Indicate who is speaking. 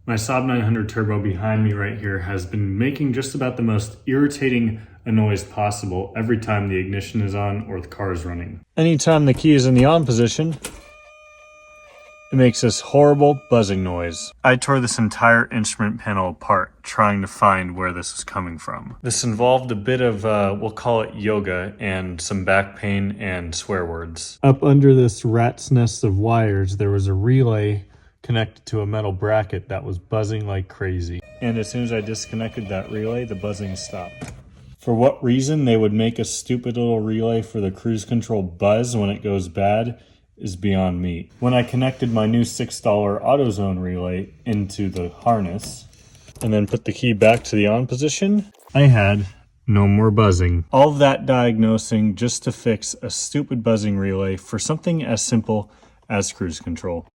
Speaker 1: My Saab 900 Turbo behind me right here has been making just about the most irritating a noise possible every time the ignition is on or the car is running. Anytime the key is in the on position, it makes this horrible buzzing noise. I tore this entire instrument panel apart trying to find where this is coming from. This involved a bit of, we'll call it yoga, and some back pain and swear words. Up under this rat's nest of wires, there was a relay connected to a metal bracket that was buzzing like crazy. And as soon as I disconnected that relay, the buzzing stopped. For what reason they would make a stupid little relay for the cruise control buzz when it goes bad is beyond me. When I connected my new $6 AutoZone relay into the harness and then put the key back to the on position, I had no more buzzing. All of that diagnosing just to fix a stupid buzzing relay for something as simple as cruise control.